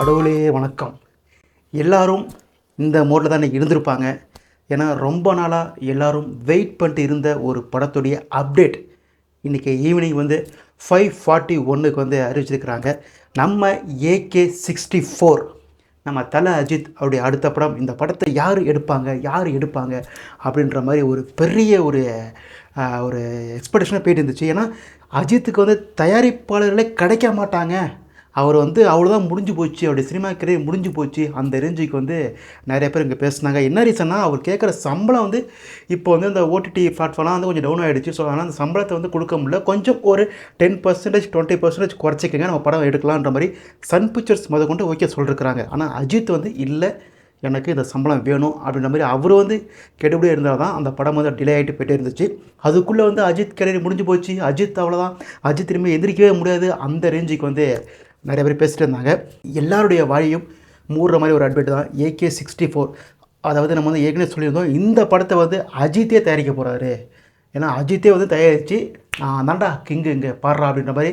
கடவுளே வணக்கம். எல்லாரும் இந்த மோடில் தான் இன்றைக்கி இருந்திருப்பாங்க. ஏன்னா ரொம்ப நாளாக எல்லோரும் வெயிட் பண்ணிட்டு இருந்த ஒரு படத்துடைய அப்டேட் இன்றைக்கி ஈவினிங் 5:41 அறிவிச்சிருக்கிறாங்க. நம்ம AK64 நம்ம தலை அஜித் அவருடைய அடுத்த படம். இந்த படத்தை யார் எடுப்பாங்க அப்படின்ற மாதிரி ஒரு பெரிய ஒரு எக்ஸ்பெக்டேஷனாக போயிட்டு இருந்துச்சு. ஏன்னா அஜித்துக்கு தயாரிப்பாளர்களே கிடைக்க மாட்டாங்க. அவர் அவ்வளோதான், முடிஞ்சு போச்சு, அவருடைய சினிமா கரியர் முடிஞ்சு போச்சு. அந்த ரேஞ்சுக்கு நிறைய பேர் இங்கே பேசுனாங்க. என்ன ரீசன்னா, அவர் கேட்குற சம்பளம் இப்போ இந்த ஓடிடி பிளாட்ஃபார்ம்லாம் கொஞ்சம் டவுன் ஆகிடுச்சு. ஸோ அதனால் அந்த சம்பளத்தை கொடுக்க முடியல. கொஞ்சம் ஒரு 10% 20% குறைச்சிக்கங்க, நம்ம படம் எடுக்கலான்ற மாதிரி சன் பிக்சர்ஸ் கொண்டு ஓகே சொல்லிருக்கிறாங்க. ஆனால் அஜித் இல்லை, எனக்கு இந்த சம்பளம் வேணும் அப்படின்ற மாதிரி அவர் கெடுபடியாக இருந்தால் தான் அந்த படம் டிலே ஆகிட்டு போயிட்டே இருந்துச்சு. அதுக்குள்ளே அஜித் கரியர் முடிஞ்சு போச்சு, அஜித் அவ்வளோதான், அஜித் திரும்பி எந்திரிக்கவே முடியாது, அந்த ரேஞ்சுக்கு நிறைய பேர் பேசிட்டு இருந்தாங்க. எல்லாருடைய வாழையும் மூடுற மாதிரி ஒரு அட்வைட் தான் AK64. அதாவது நம்ம ஏற்கனவே சொல்லியிருந்தோம், இந்த படத்தை அஜித்தே தயாரிக்க போகிறாரு. ஏன்னா அஜித்தே தயாரித்து நான் தாண்டா கிங்கு இங்கே பாடுறா அப்படின்ற மாதிரி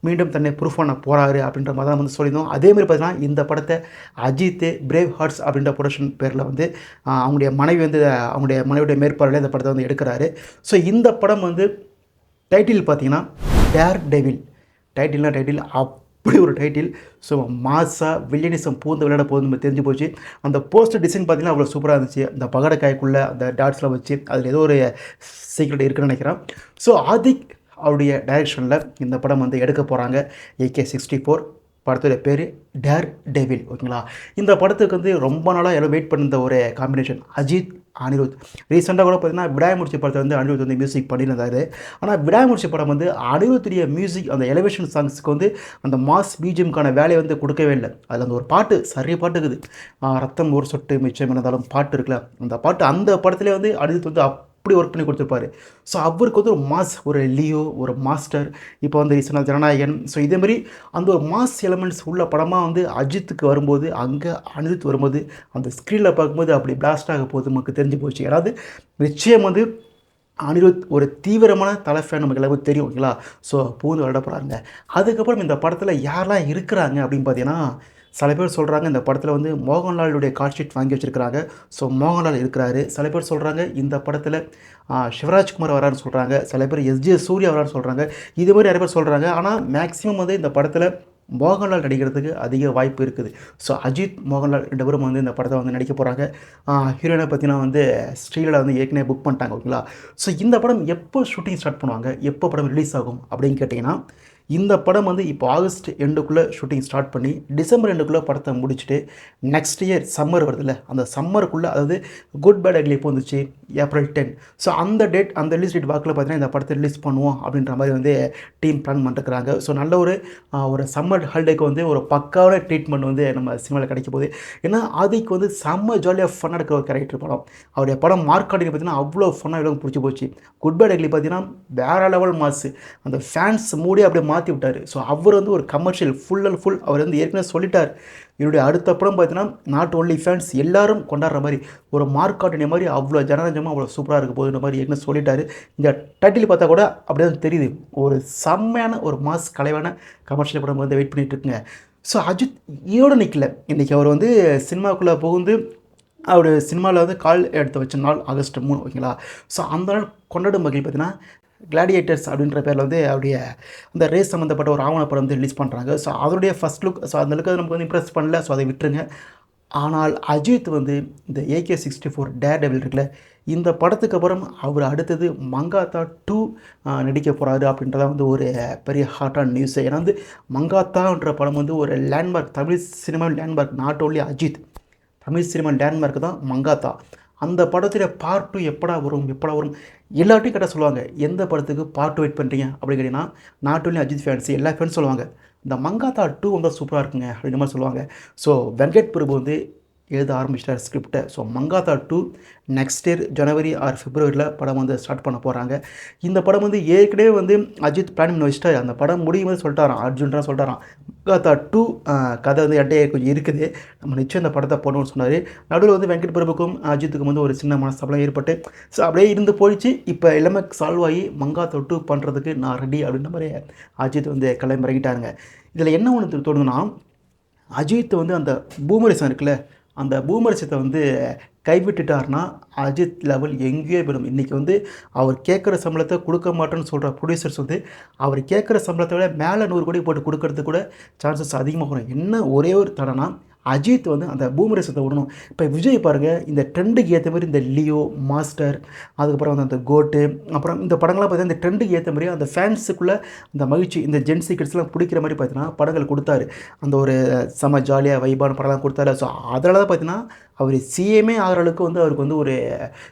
மீண்டும் தன்னை ப்ரூஃப் பண்ண போகிறாரு அப்படின்ற மாதிரி தான் சொல்லியிருந்தோம். அதேமாதிரி பார்த்தீங்கன்னா இந்த படத்தை அஜித் பிரேவ் ஹார்ட்ஸ் அப்படின்ற ப்ரொடக்ஷன் பேரில் அவங்களுடைய மனைவி அவங்களுடைய மனைவியுடைய மேற்பார்வையில் இந்த படத்தை எடுக்கிறாரு. ஸோ இந்த படம் டைட்டில் பார்த்தீங்கன்னா டேர் டெவில். டைட்டில் அப்படி ஒரு டைட்டில். ஸோ மாஸாக வில்லியனிசம் பூந்து விளையாட போகுது நம்ம தெரிஞ்சு போச்சு. அந்த போஸ்டர் டிசைன் பார்த்திங்கன்னா அவ்வளோ சூப்பராக இருந்துச்சு. அந்த பகடக்காய்க்குள்ளே அந்த டாட்ஸ்லாம் வச்சு அதில் ஏதோ ஒரு சீக்ரெட் இருக்குன்னு நினைக்கிறேன். ஸோ ஆதிக் அவருடைய டைரக்ஷனில் இந்த படம் எடுக்க போகிறாங்க. AK64 படத்துடைய பேர் டேர் டெவில். ஓகேங்களா, இந்த படத்துக்கு ரொம்ப நாளாக எல்லாம் வெயிட் பண்ணியிருந்த ஒரு காம்பினேஷன் அஜித் அனிருத். ரீசெண்டாக கூட பார்த்தீங்கன்னா விடாயமுடிச்சி படத்தை அனிருத் மியூசிக் பண்ணியிருந்தார். ஆனால் விடாயமுடிச்சி படம் அனிருத்துடைய மியூசிக் அந்த எலிவேஷன் சாங்ஸுக்கு அந்த மாஸ் பிஜிஎம்கான வேலையை கொடுக்கவே இல்லை. அதில் அந்த ஒரு பாட்டு சரிய பாட்டு இருக்குது, ரத்தம் ஒரு சொட்டு மிச்சம் இருந்தாலும் பாட்டு இருக்குல்ல, அந்த பாட்டு அந்த படத்துலேயே அனிருத் அப்படி ஒர்க் பண்ணி கொடுத்துருப்பாரு. ஸோ அவருக்கு ஒரு மாஸ், ஒரு லியோ, ஒரு மாஸ்டர், இப்போ ரீசெண்டாக ஜனநாயகன். ஸோ இதேமாதிரி அந்த ஒரு மாஸ் எலமெண்ட்ஸ் உள்ள படமாக அஜித்துக்கு வரும்போது, அங்கே அனிருத் வரும்போது அந்த ஸ்க்ரீனில் பார்க்கும்போது அப்படி பிளாஸ்ட் ஆக போகுது நமக்கு தெரிஞ்சு போச்சு. அதாவது நிச்சயம் அனிருத் ஒரு தீவிரமான தலை ஃபேன் நமக்கு எல்லாமே தெரியும். ஓகேங்களா, ஸோ பூந்து விளையாட போகிறாங்க. அதுக்கப்புறம் இந்த படத்தில் யாரெல்லாம் இருக்கிறாங்க அப்படின்னு பார்த்தீங்கன்னா, சில பேர் சொல்கிறாங்க இந்த படத்தில் மோகன்லாலுடைய கால்ஷீட் வாங்கி வச்சுருக்கிறாங்க. ஸோ மோகன்லால் இருக்கிறாரு. சில பேர் சொல்கிறாங்க இந்த படத்தில் சிவராஜ்குமார் வரான்னு சொல்கிறாங்க. சில பேர் SJ சூர்யா வரான்னு சொல்கிறாங்க. இது மாதிரி நிறைய பேர் சொல்கிறாங்க. ஆனால் மேக்ஸிமம் இந்த படத்தில் மோகன்லால் நடிக்கிறதுக்கு அதிக வாய்ப்பு இருக்குது. ஸோ அஜித் மோகன்லால் 2 பேரும் இந்த படத்தை நடிக்க போகிறாங்க. ஹீரோயினை பார்த்தீங்கன்னா ஸ்ரீலா ஏற்கனவே புக் பண்ணிட்டாங்க. ஓகேங்களா, ஸோ இந்த படம் எப்போ ஷூட்டிங் ஸ்டார்ட் பண்ணுவாங்க, எப்போ படம் ரிலீஸ் ஆகும் அப்படின்னு கேட்டிங்கன்னா, இந்த படம் இப்போ ஆகஸ்ட் எண்டுக்குள்ளே ஷூட்டிங் ஸ்டார்ட் பண்ணி டிசம்பர் எண்டுக்குள்ளே படத்தை முடிச்சுட்டு நெக்ஸ்ட் இயர் சம்மர் வருதுல்ல, அந்த சம்மருக்குள்ளே, அதாவது குட் பேட் அக்லி இப்போ வந்துச்சு April 10. ஸோ அந்த டேட், அந்த ரிலீஸ் டேட் வாக்கில் பார்த்தீங்கன்னா இந்த படத்தை ரிலீஸ் பண்ணுவோம் அப்படின்ற மாதிரி டீம் பிளான் பண்ணிருக்கிறாங்க. ஸோ நல்ல ஒரு சம்மர் ஹாலிடேக்கு ஒரு பக்காவான ட்ரீட்மெண்ட் நம்ம சினிமாவில் கிடைக்க போகுது. ஏன்னா ஆதிக்கு செம்ம ஜாலியாக ஃபன்னாக இருக்கிற ஒரு கேரக்டர் படம். அவருடைய படம் மார்க்காடி பார்த்தீங்கன்னா அவ்வளோ ஃபன்னாக எல்லாம் பிடிச்சி போச்சு. குட் பேட் அக்லி பார்த்தீங்கன்னா வேறு லெவல் மாசு, அந்த ஃபேன்ஸ் மூடி அப்படியே மாற்றி விட்டார். ஸோ அவர் ஒரு கமர்ஷியல் ஃபுல் அண்ட் ஃபுல். அவர் ஏற்கனவே சொல்லிட்டார், என்னுடைய அடுத்த படம் பார்த்தீங்கன்னா நாட் ஓன்லி ஃபேன்ஸ் எல்லாரும் கொண்டாடுற மாதிரி ஒரு மார்க்காட்டின மாதிரி அவ்வளோ ஜனரஞ்சமாக அவ்வளோ சூப்பராக இருக்க போகுதுன்ற மாதிரி ஏற்கனவே சொல்லிட்டார். இந்த டைட்டில் பார்த்தா கூட அப்படியே தெரியுது, ஒரு செம்மையான ஒரு மாஸ் கலைவான கமர்ஷியல் படம் வெயிட் பண்ணிகிட்டு இருக்குங்க. ஸோ அஜித் ஈரோடு நிற்கல. இன்றைக்கி அவர் சினிமாக்குள்ளே புகுந்து அவர் சினிமாவில் கால் எடுத்து வச்ச நாள் ஆகஸ்ட் 3. ஓகேங்களா, ஸோ அந்த நாள் கொண்டாடும் வகையில் பார்த்தீங்கன்னா கிளாடியேட்டர்ஸ் அப்படின்ற பேரில் அவருடைய அந்த ரேஸ் சம்மந்தப்பட்ட ஒரு ஆவணப்படம் ரிலீஸ் பண்ணுறாங்க. ஸோ அதனுடைய ஃபஸ்ட் லுக், ஸோ அந்த லுக்கு நமக்கு இம்ப்ரெஸ் பண்ணல, ஸோ அதை விட்டுருங்க. ஆனால் அஜித் இந்த AK64 டேர் டெவில் இருக்குல்ல, இந்த படத்துக்கு அப்புறம் அவர் அடுத்தது மங்காத்தா 2 நடிக்க போகிறாரு அப்படின்றத ஒரு பெரிய ஹாட்டான நியூஸ். ஏன்னா மங்காத்தான்ற படம் ஒரு landmark, Tamil cinema landmark. Not only Ajith, Tamil cinema landmark தான் மங்காத்தா. அந்த படத்தில் பார்ட் 2 எப்படா வரும் எல்லாத்தையும் கேட்டால் சொல்லுவாங்க, எந்த படத்துக்கு பார்ட் 2 வெயிட் பண்ணுறீங்க அப்படின்னு கேட்டிங்கன்னா, நாட் ஓன்லி அஜித் ஃபேன்ஸ் எல்லா ஃபேன்ஸ் சொல்லுவாங்க இந்த மங்காத்தா 2 சூப்பராக இருக்குங்க அப்படின்ற மாதிரி சொல்லுவாங்க. ஸோ வெங்கட் பிரபு எழுத ஆரம்பிச்சிட்டார் ஸ்கிரிப்டை. ஸோ மங்காத்தா 2 நெக்ஸ்ட் இயர் ஜனவரி ஆர் பிப்ரவரியில் படம் ஸ்டார்ட் பண்ண போகிறாங்க. இந்த படம் ஏற்கனவே அஜித் பிளான் பண்ணி வச்சுட்டார். அந்த படம் முடியும் சொல்லிட்டாராம், அர்ஜுன்லாம் சொல்லிட்டாராம் மங்காத்தா 2 கதை எட்டையே கொஞ்சம் இருக்குது, நம்ம நிச்சயம் இந்த படத்தை போடணும்னு சொன்னார். நடுவில் வெங்கட் பிரபுக்கும் அஜித்துக்கும் ஒரு சின்ன மனஸ்தாபம் ஏற்பட்டு ஸோ அப்படியே இருந்து போயிடுச்சு. இப்போ எல்லாமே சால்வ் ஆகி மங்காத்தா 2 பண்ணுறதுக்கு நான் ரெடி அப்படின்ற மாதிரி அஜித் கிளம்பி இறங்கிட்டாருங்க. இதில் என்ன ஒன்று தோணுதுன்னா, அஜித் வந்து அந்த பூமரிசம் இருக்குல்ல, அந்த பூமரிசத்தை வந்து கைவிட்டுட்டார்னா, அஜித் லெவல் எங்கேயோ போயிடும். இன்றைக்கி வந்து அவர் கேட்குற சம்பளத்த குடுக்க மாட்டேன்னு சொல்ற புரொடியூசர்ஸ் வந்து, அவர் கேட்குற சம்பளத்த விட மேல 100 கோடி போட்டு குடுக்கறதுக்கு கூட சான்சஸ் அதிகமா வரும். என்ன ஒரே ஒரு தடனா, அஜித் வந்து அந்த பூமரிசத்த விடணும். இப்ப விஜய் பாருங்க, இந்த ட்ரெண்டுக்கு ஏத்த மாரி இந்த லியோ, மாஸ்டர், அதுக்கப்புறம் வந்து அந்த கோட்டு, அப்புறம் இந்த படங்கள்லாம் பார்த்தீங்கன்னா, இந்த ட்ரெண்டுக்கு ஏத்த மாரி அந்த ஃபேன்ஸுக்குள்ள அந்த மகிழ்ச்சி, இந்த ஜென்ஸி கிட்ஸ்லாம் புடிக்கிற மாரி பார்த்தீங்கன்னா, படங்கள் குடுத்தாரு. அந்த ஒரு செம்ம ஜாலியா வைபான படம்லாம் குடுத்தாரு. ஸோ அதனால தான் பார்த்தீங்கன்னா, அவரு சிஎம்மே ஆகுற அளவுக்கு வந்து அவருக்கு வந்து ஒரு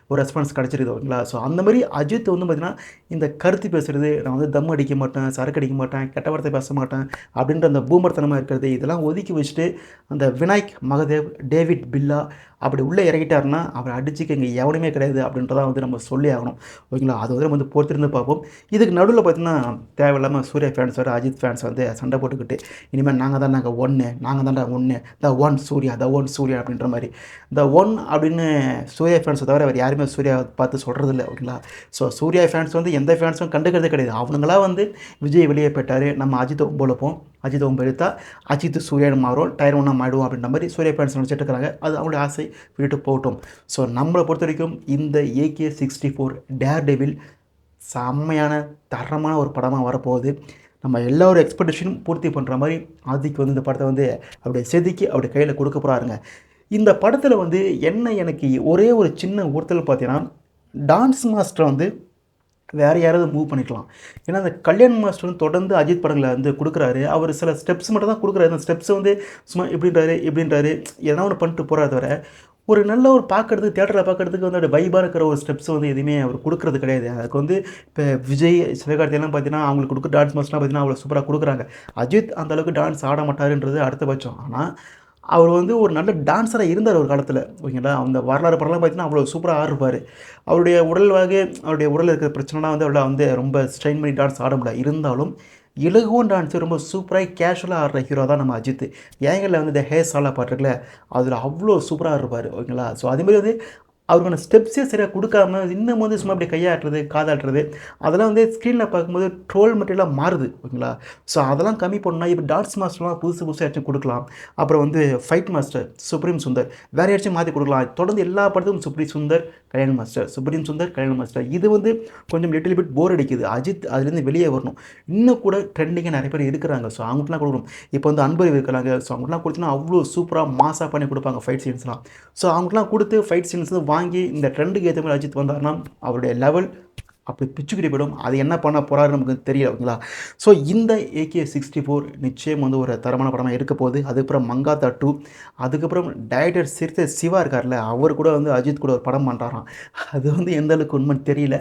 ஒரு ரெஸ்பான்ஸ் கிடச்சிருக்குது ஓகேங்களா. ஸோ அந்த மாரி அஜித் வந்து பார்த்தீங்கன்னா, இந்த கருத்து பேசுறது, நான் வந்து தம் அடிக்க மாட்டேன், சரக்கு அடிக்க மாட்டேன், கெட்ட வார்த்தை பேச மாட்டேன் அப்படின்ற அந்த பூமர்த்தனமா இருக்கிறது, இதெல்லாம் ஒதுக்கி வச்சுட்டு, அந்த விநாயக் மகதேவ், டேவிட் பில்லா அப்படி உள்ளே இறங்கிட்டாருன்னா, அவர அடிச்சுக்க இங்க எவனுமே கிடையாது அப்படின்றத வந்து நம்ம சொல்லி ஆகணும். ஓகேங்களா. அது வந்து நம்ம வந்து பொறுத்திருந்து பார்ப்போம். இதுக்கு நடுவுல பார்த்தீங்கன்னா, தேவையில்லாம சூர்யா ஃபேன்ஸ் வேற, அஜித் ஃபேன்ஸ் வந்து சண்டை போட்டுக்கிட்டு, இனிமேல் நாங்க ஒண்ணு, நாங்க தான்டா ஒண்ணு, the one Suriya, the one Suriya அப்படின்ற மாரி. த ஒன் அப்படின்னு சூர்யா ஃபேன்ஸை தவிர வேறு யாருமே சூர்யாவை பார்த்து சொல்கிறதில்ல ஓகேங்களா. ஸோ சூர்யா ஃபேன்ஸ் வந்து எந்த ஃபேன்ஸும் கண்டுக்கிறதே கிடையாது. அவனுங்களா வந்து விஜய் வெளியே போயிட்டாரு, நம்ம அஜித்தை ஒம்பளப்போம், அஜித்தை ஒம்பு எடுத்தா அஜித் சூர்யான்னு மாறும், டயர் ஒன்றா மாறிடுவோம் அப்படின்ற மாதிரி சூர்யா ஃபேன்ஸ் நினச்சிட்டு இருக்கிறாங்க. அது அவங்களுடைய ஆசை, விட்டுட்டு போகட்டும். ஸோ நம்மளை பொறுத்த வரைக்கும் இந்த AK-64 டேர் டெவில் செம்மையான தரமான ஒரு படமாக வரப்போகுது. நம்ம எல்லோரும் எக்ஸ்பெக்டேஷனும் பூர்த்தி பண்ணுற மாதிரி ஆதிக்கு வந்து இந்த படத்தை வந்து அப்படியே செதுக்கி அப்படி கையில் கொடுக்க போகிறாருங்க. இந்த படத்தில் வந்து என்ன எனக்கு ஒரே ஒரு சின்ன உறுத்தல் பார்த்தீங்கன்னா, டான்ஸ் மாஸ்டரை வந்து வேறு யாராவது மூவ் பண்ணிக்கலாம். ஏன்னா அந்த கல்யாண் மாஸ்டர் வந்து தொடர்ந்து அஜித் படங்களை வந்து கொடுக்குறாரு. அவர் சில ஸ்டெப்ஸ் மட்டும் தான் கொடுக்குறாரு. அந்த ஸ்டெப்ஸை வந்து சும்மா இப்படின்றாரு எதனா ஒன்று பண்ணிட்டு போகிறாரு தவிர, ஒரு நல்ல ஒரு பார்க்கறதுக்கு தியேட்டரில் பார்க்கறதுக்கு வந்து அப்படியே வைபாக இருக்கிற ஒரு ஸ்டெப்ஸ் வந்து எதுவுமே அவர் கொடுக்குறது கிடையாது. அதுக்கு வந்து இப்போ விஜய், சிவகார்த்திகேயன்லாம் பார்த்தீங்கன்னா, அவங்களுக்கு கொடுக்குற டான்ஸ் மாஸ்டர்லாம் பார்த்தீங்கன்னா அவ்வளோ சூப்பராக கொடுக்குறாங்க. அஜித் அந்த அளவுக்கு டான்ஸ் ஆட மாட்டாருன்றது அடுத்த பட்சம். ஆனால் அவர் வந்து ஒரு நல்ல டான்ஸரா இருந்தார் ஒரு காலத்தில. ஓகேங்களா. அந்த வரலாறு படம்லாம் பார்த்தீங்கன்னா, அவ்வளோ சூப்பரா ஆடிருப்பாரு. அவருடைய உடல்வாகு, அவருடைய உடல்ல இருக்கிற பிரச்சனைலாம் வந்து அவரால வந்து ரொம்ப ஸ்ட்ரெயின் பண்ணி டான்ஸ் ஆட முடியல. இருந்தாலும் இலகுவான டான்ஸ் ரொம்ப சூப்பரா கேஷுவலா ஆடுற ஹீரோ தான் நம்ம அஜித். ஏங்கல்ல வந்து இந்த ஹே சாலா பாட்டு இருக்குல்ல, அதில அவ்வளோ சூப்பரா இருப்பாரு. ஓகேங்களா. ஸோ அதேமாரி வந்து அவருக்கான ஸ்டெப்ஸே சரியா குடுக்காம, இன்னும் வந்து சும்மா அப்படியே கையாட்டுறது, காதாட்டுறது, அதெல்லாம் வந்து ஸ்க்ரீன்ல பார்க்கும்போது ட்ரோல் மெட்டீரியலா மாறுது. ஓகேங்களா. ஸோ அதெல்லாம் கம்மி பண்ணா, இப்ப டான்ஸ் மாஸ்டர்லாம் புதுசு புதுசா யாராச்சும் குடுக்கலாம். அப்புறம் வந்து ஃபைட் மாஸ்டர் சுப்ரீம் சுந்தர் வேற யாராச்சும் மாத்தி குடுக்கலாம். தொடர்ந்து எல்லா படத்துக்கும் supreme Sundar, Kalyan master, supreme Sundar, Kalyan master. இது வந்து கொஞ்சம் லிட்டில் பிட் போர் அடிக்குது. அஜித் அதுலேருந்து வெளியே வரணும். இன்னும் கூட ட்ரெண்டிங்கா நெறைய பேர் இருக்கிறாங்க. ஸோ அவங்களுக்குலாம் குடுக்கணும். இப்போ வந்து அன்பறிவு இருக்கிறாங்க. ஸோ அவங்களுக்குலாம் குடுத்தீங்கன்னா, அவ்வளோ சூப்பரா மாஸா பண்ணி குடுப்பாங்க ஃபைட் சீன்ஸ்லாம். ஸோ அவங்களுக்குலாம் குடுத்து ஃபைட் சீன்ஸ் வாங்கி இந்த ட்ரெண்டுக்கு ஏத்த மாரி அஜித் வந்தாருன்னா, அவருடைய லெவல் அப்படி பிச்சுக்கிட்டு போயிடும். அது என்ன பண்ண போறாருன்னு நமக்கு தெரியல. ஓகேங்களா. ஸோ இந்த AK-64 நிச்சயம் வந்து ஒரு தரமான படமா இருக்க போகுது. அதுக்கப்புறம் மங்காத்தா 2, அதுக்கப்புறம் டைரக்டர் சிறுத்தை சிவா இருக்கார்ல, அவர் கூட வந்து அஜித் கூட ஒரு படம் பண்றாராம். அது வந்து எந்த அளவுக்கு உண்மைன்னு தெரியல.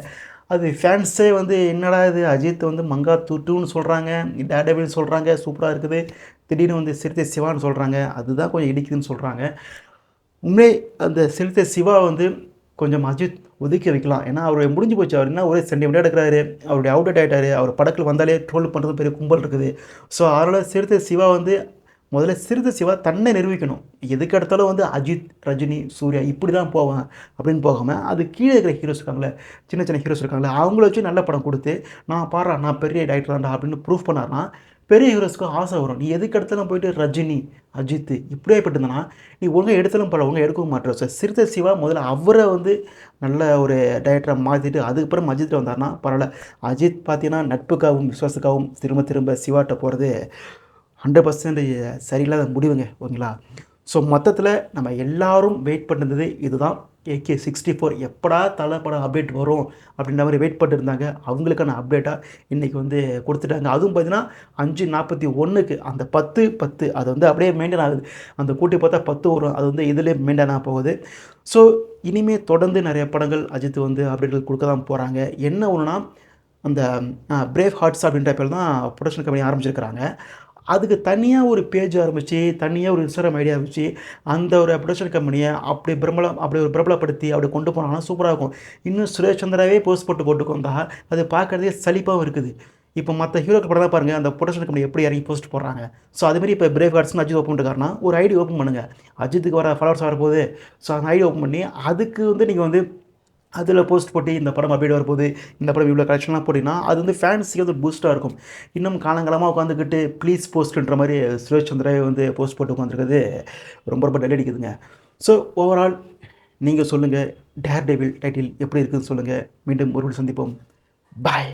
அது ஃபேன்ஸே வந்து என்னடா இது அஜித் வந்து மங்காத்தா 2ன்னு சொல்றாங்க, டேர்டெவில்னு சொல்றாங்க, சூப்பரா இருக்குது. திடீர்னு வந்து சிறுத்தை சிவான்னு சொல்றாங்க. அதுதான் கொஞ்சம் இடிக்குதுன்னு சொல்றாங்க. உண்மையே அந்த சிறுத்தை சிவா வந்து கொஞ்சம் அஜித் ஒதுக்கி வைக்கலாம். ஏன்னா, அவரு முடிஞ்சு போச்சு. அவர் என்ன ஒரே சென்டிமென்ட்டா எடுக்குறாரு. அவருடைய அவுட்டேட் ஆயிட்டாரு. அவர் படத்துல வந்தாலே ட்ரோல் பண்றது பெரிய கும்பல் இருக்குது. ஸோ, அதனால சிறுத்தை சிவா வந்து முதல்ல சிறுத்தை சிவா தன்னை நிரூபிக்கணும். எதுக்கு எடுத்தாலும் வந்து அஜித், ரஜினி, சூர்யா இப்படி தான் போவேன் அப்படின்னு போகாம, அது கீழ இருக்கிற ஹீரோஸ் இருக்காங்கல்ல, சின்ன சின்ன ஹீரோஸ் இருக்காங்கல்ல, அவங்கள வச்சு நல்ல படம் குடுத்து, நான் பார்றா நான் பெரிய டைரக்டர் தான்டா அப்படின்னு ப்ரூஃப் பண்ணாருன்னா, பெரிய ஹீரோஸ்க்கு ஆசை வரும். நீ எதுக்கு எடுத்தாலும் போயிட்டு ரஜினி, அஜித் இப்படியே போயிட்டுருந்தனா, நீ ஒழுங்கா எடுத்தாலும் பரவால்ல, ஒழுங்கா எடுக்கவும் மாட்ற. ஸோ சிறுத்தை சிவா முதல்ல அவர வந்து நல்ல ஒரு டைரக்டரா மாத்திட்டு, அதுக்கப்புறம் அஜித் வந்தாருன்னா பரவால்ல. அஜித் பார்த்தீங்கன்னா, நட்புக்காகவும், விசுவாசத்துக்காகவும் திரும்ப திரும்ப சிவாட்ட போறது 100% சரியில்லாத முடிவுங்க. ஓகேங்களா. ஸோ மொத்தத்தில நம்ம எல்லாரும் வெயிட் பண்ணிருந்தது இதுதான். AK-64 எப்படா தல படம் அப்டேட் வரும் அப்படின்ற மாரி வெயிட் பண்ணிருந்தாங்க. அவங்களுக்கான அப்டேட்டா இன்னைக்கு வந்து குடுத்துட்டாங்க. அதுவும் பார்த்தீங்கன்னா 5:41க்கு அந்த 10, 10 அது வந்து அப்படியே மெயின்டெயின் ஆகுது. அந்த கூட்டி பார்த்தா 10 வரும். அது வந்து இதிலேயே மெயின்டெயின் ஆக போகுது. ஸோ இனிமே தொடர்ந்து நெறைய படங்கள் அஜித் வந்து அப்டேட்கள் குடுக்க தான் போறாங்க. என்ன ஒண்ணுனா, அந்த பிரேவ் ஹார்ட்ஸ் அப்படின்ற பேர்ல தான் புரொடக்ஷன் கம்பெனி ஆரம்பிச்சிருக்கிறாங்க. அதுக்கு தனியா ஒரு பேஜ் ஆரம்பிச்சு, தனியா ஒரு Instagram ஐடி ஆரம்பிச்சு, அந்த ஒரு புரொடக்ஷன் கம்பெனிய அப்படி ஒரு பிரபலப்படுத்தி அப்படி கொண்டு போனாங்கன்னா சூப்பரா இருக்கும். இன்னும் சுரேஷ் சந்திராவே போஸ்ட் போட்டு வந்தா, அது பார்க்கறதுக்கே சலிப்பாவும் இருக்குது. இப்போ மத்த ஹீரோக்கள் படம்லாம் பாருங்க, அந்த புரொடக்ஷன் கம்பெனி எப்படி இறங்கி போஸ்ட் போடுறாங்க. ஸோ அதுமாரி இப்போ பிரேவ் ஹார்ட்ஸ்ன்னு அஜித் ஓப்பன் பண்ணிருக்காருன்னா, ஒரு ஐடி ஓப்பன் பண்ணுங்க. அஜித்துக்கு வர ஃபாலோவர்ஸ் வரப்போகுது. ஸோ அந்த ஐடி ஓப்பன் பண்ணி, அதுக்கு வந்து நீங்க வந்து அதில் போஸ்ட் போட்டு இந்த படம் அப்டேட் வரப்போகுது, இந்த படம் இவ்வளோ கலெக்ஷன்லாம் போட்டிங்கன்னா அது வந்து ஃபேன்ஸுக்கு வந்து ஒரு பூஸ்ட்டாக இருக்கும். இன்னும் காலங்காலமாக உட்காந்துக்கிட்டு ப்ளீஸ் போஸ்ட்டுன்ற மாதிரி சுரேஷ் சந்திராவே வந்து போஸ்ட் போட்டு உட்காந்துருக்கிறது ரொம்ப ரொம்ப டல் அடிக்குதுங்க. ஸோ ஓவரால் நீங்கள் சொல்லுங்கள், டேர் டெவில் டைட்டில் எப்படி இருக்குதுன்னு சொல்லுங்கள். மீண்டும் ஒரு சந்திப்போம். பாய்.